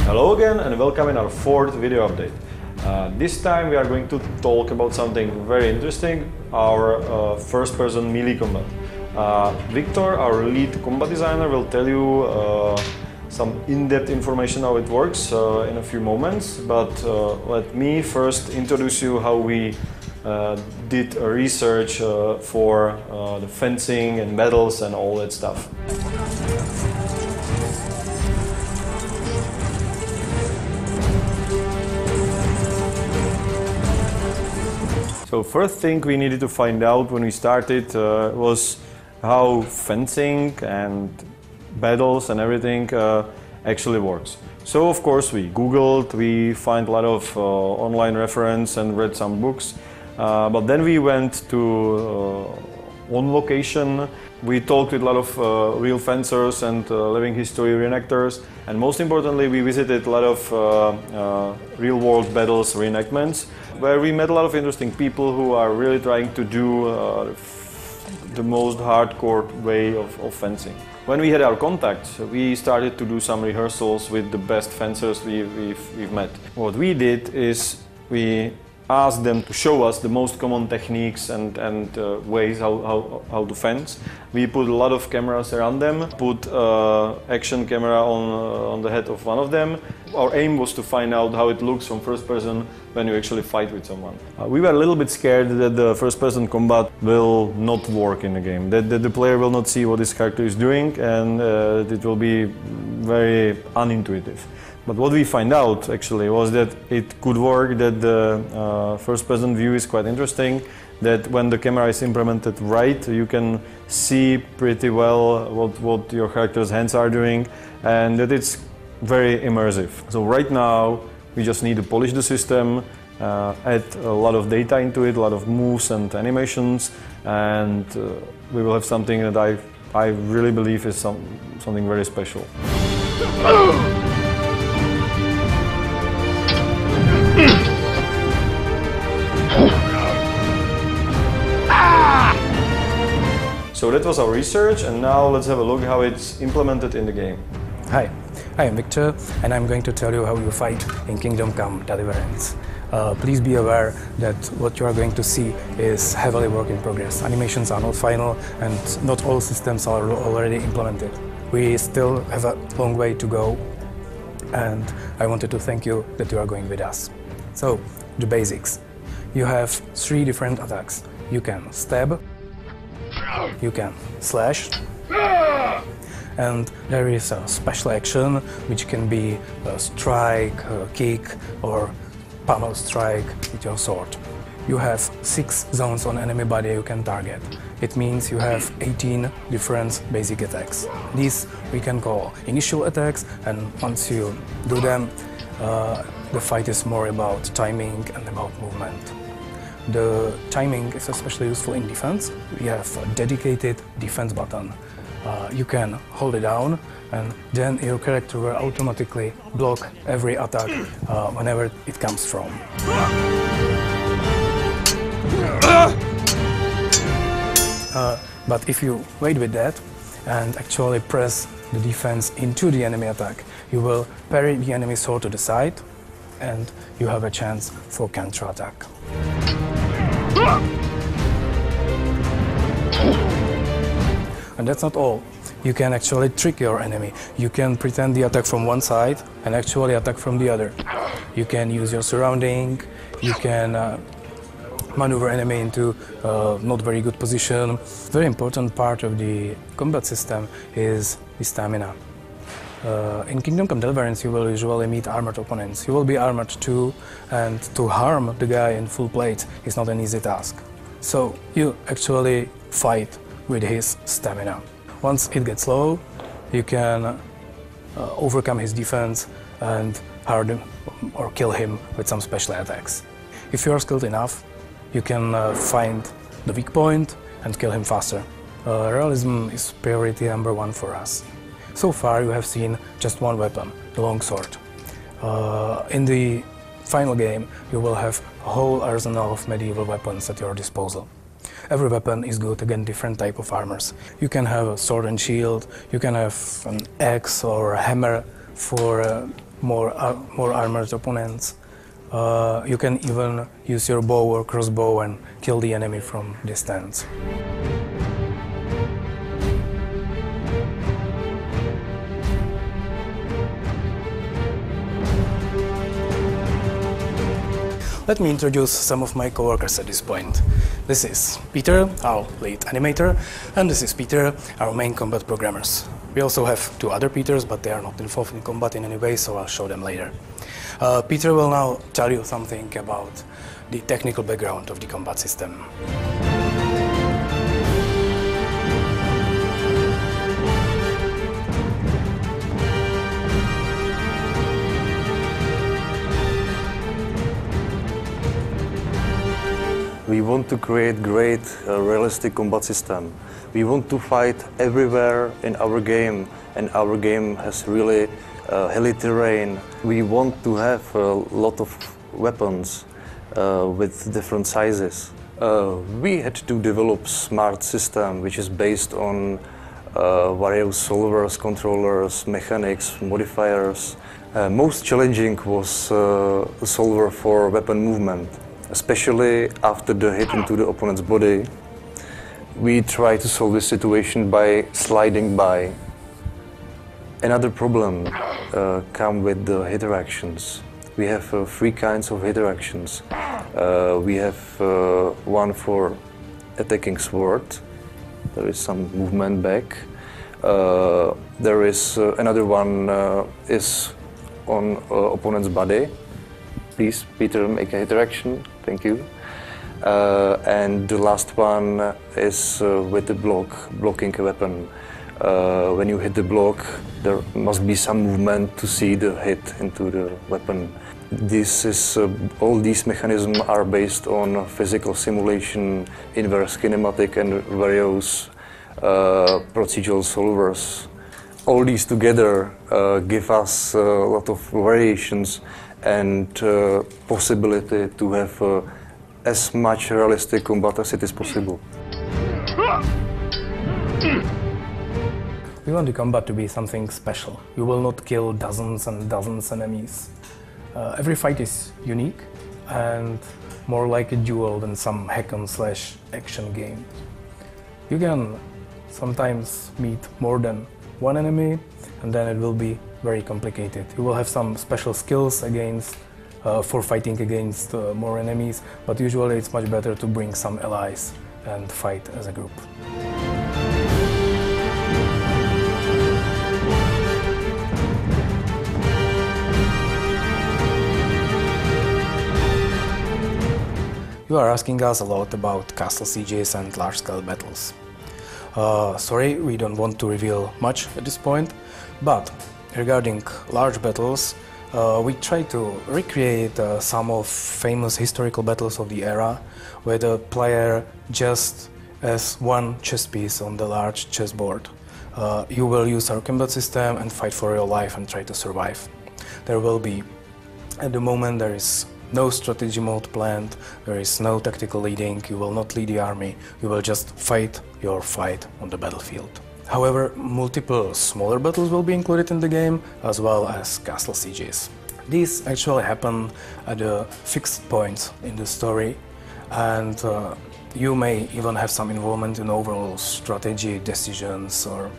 Hello again and welcome in our fourth video update. This time we are going to talk about something very interesting, our first-person melee combat. Victor, our lead combat designer, will tell you some in-depth information how it works in a few moments, but let me first introduce you how we did research for the fencing and battles and all that stuff. So first thing we needed to find out when we started was how fencing and battles and everything actually works. So of course we Googled, we find a lot of online reference and read some books, but then we went to on location. We talked with a lot of real fencers and living history reenactors, and most importantly we visited a lot of real world battles reenactments, where we met a lot of interesting people who are really trying to do the most hardcore way of fencing. When we had our contacts, we started to do some rehearsals with the best fencers we've met. What we did is we asked them to show us the most common techniques and ways how to fence. We put a lot of cameras around them, put action camera on the head of one of them. Our aim was to find out how it looks from first person when you actually fight with someone. We were a little bit scared that the first person combat will not work in the game, that the player will not see what this character is doing, and it will be very unintuitive. But what we find out actually was that it could work, that the first-person view is quite interesting, that when the camera is implemented right, you can see pretty well what your character's hands are doing, and that it's very immersive. So right now we just need to polish the system, add a lot of data into it, a lot of moves and animations, and we will have something that I really believe is something very special. So that was our research, and now let's have a look how it's implemented in the game. Hi, I am Victor, and I'm going to tell you how you fight in Kingdom Come Deliverance. Please be aware that what you are going to see is heavily work in progress. Animations are not final, and not all systems are already implemented. We still have a long way to go, and I wanted to thank you that you are going with us. So, the basics. You have 3 different attacks. You can stab, you can slash, and there is a special action which can be a strike, a kick, or pummel strike with your sword. You have 6 zones on enemy body you can target. It means you have 18 different basic attacks. These we can call initial attacks, and once you do them, the fight is more about timing and about movement. The timing is especially useful in defense. We have a dedicated defense button. You can hold it down, and then your character will automatically block every attack whenever it comes from. But if you wait with that and actually press the defense into the enemy attack, you will parry the enemy sword to the side, and you have a chance for counter-attack. And that's not all. You can actually trick your enemy. You can pretend the attack from one side and actually attack from the other. You can use your surrounding, you can maneuver enemy into not very good position. Very important part of the combat system is the stamina. In Kingdom Come Deliverance you will usually meet armored opponents. You will be armored too, and to harm the guy in full plate is not an easy task. So you actually fight with his stamina. Once it gets low, you can overcome his defense and hurt him or kill him with some special attacks. If you are skilled enough, you can find the weak point and kill him faster. Realism is priority number 1 for us. So far you have seen just one weapon, the longsword. In the final game you will have a whole arsenal of medieval weapons at your disposal. Every weapon is good against different type of armors. You can have a sword and shield, you can have an axe or a hammer for more armored opponents. You can even use your bow or crossbow and kill the enemy from distance. Let me introduce some of my coworkers at this point. This is Peter, our lead animator, and this is Peter, our main combat programmers. We also have two other Peters, but they are not involved in combat in any way, so I'll show them later. Peter will now tell you something about the technical background of the combat system. We want to create great, realistic combat system. We want to fight everywhere in our game, and our game has really hilly terrain. We want to have a lot of weapons with different sizes. We had to develop smart system which is based on various solvers, controllers, mechanics, modifiers. Most challenging was the solver for weapon movement. Especially after the hit into the opponent's body. We try to solve this situation by sliding by. Another problem comes with the hitter actions. We have three kinds of hitter actions. We have one for attacking sword. There is some movement back. There is another one is on opponent's body. Please, Peter, make a hitter action. Thank you. And the last one is with the blocking a weapon. When you hit the block, there must be some movement to see the hit into the weapon. All these mechanisms are based on physical simulation, inverse kinematic, and various procedural solvers. All these together give us a lot of variations and possibility to have as much realistic combat as it is possible. We want the combat to be something special. You will not kill dozens and dozens of enemies. Every fight is unique and more like a duel than some hack-and-slash action game. You can sometimes meet more than one enemy, and then it will be very complicated. You will have some special skills for fighting against more enemies, but usually it's much better to bring some allies and fight as a group. You are asking us a lot about castle sieges and large-scale battles. Sorry, we don't want to reveal much at this point, but regarding large battles, we try to recreate some of famous historical battles of the era, where the player just as one chess piece on the large chessboard. You will use our combat system and fight for your life and try to survive. There will be, at the moment, there is no strategy mode planned, there is no tactical leading, you will not lead the army, you will just fight your fight on the battlefield. However, multiple smaller battles will be included in the game, as well as castle sieges. These actually happen at a fixed point in the story, and you may even have some involvement in overall strategy decisions or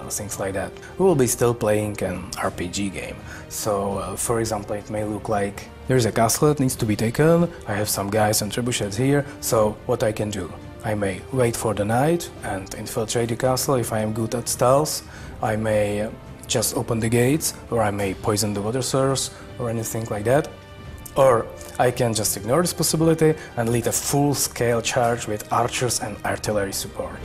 things like that. We will be still playing an RPG game, so for example it may look like there's a castle that needs to be taken, I have some guys and trebuchets here, so what I can do? I may wait for the night and infiltrate the castle if I am good at stealth, I may just open the gates, or I may poison the water source or anything like that. Or I can just ignore this possibility and lead a full-scale charge with archers and artillery support.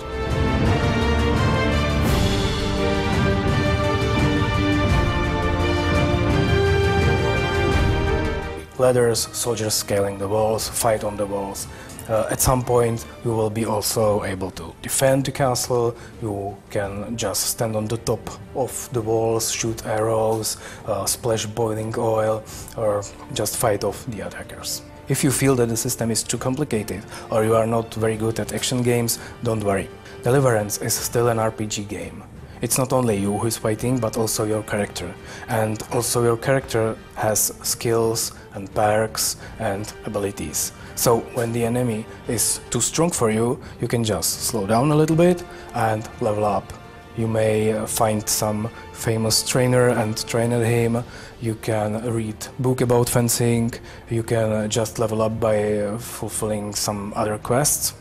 Ladders, soldiers scaling the walls, fight on the walls. At some point you will be also able to defend the castle, you can just stand on the top of the walls, shoot arrows, splash boiling oil, or just fight off the attackers. If you feel that the system is too complicated or you are not very good at action games, don't worry. Deliverance is still an RPG game. It's not only you who is fighting, but also your character. And also your character has skills and perks and abilities. So when the enemy is too strong for you, you can just slow down a little bit and level up. You may find some famous trainer and train at him. You can read book about fencing. You can just level up by fulfilling some other quests.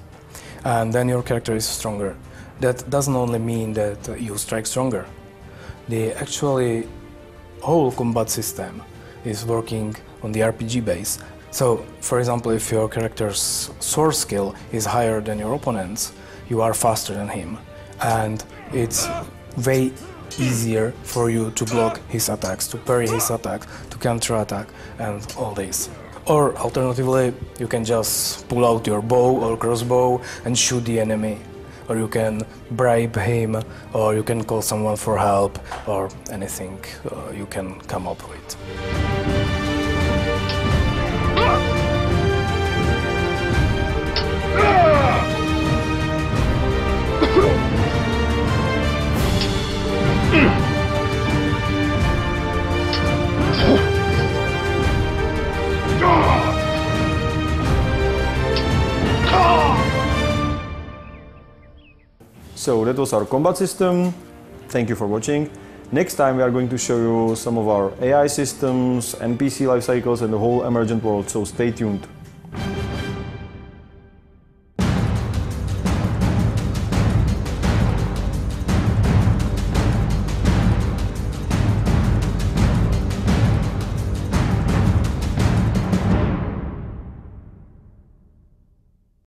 And then your character is stronger. That doesn't only mean that you strike stronger. The actually whole combat system is working on the RPG base. So, for example, if your character's sword skill is higher than your opponent's, you are faster than him. And it's way easier for you to block his attacks, to parry his attack, to counter-attack and all this. Or alternatively, you can just pull out your bow or crossbow and shoot the enemy. Or you can bribe him, or you can call someone for help, or anything you can come up with. So that was our combat system. Thank you for watching. Next time we are going to show you some of our AI systems, NPC life cycles and the whole emergent world, so stay tuned.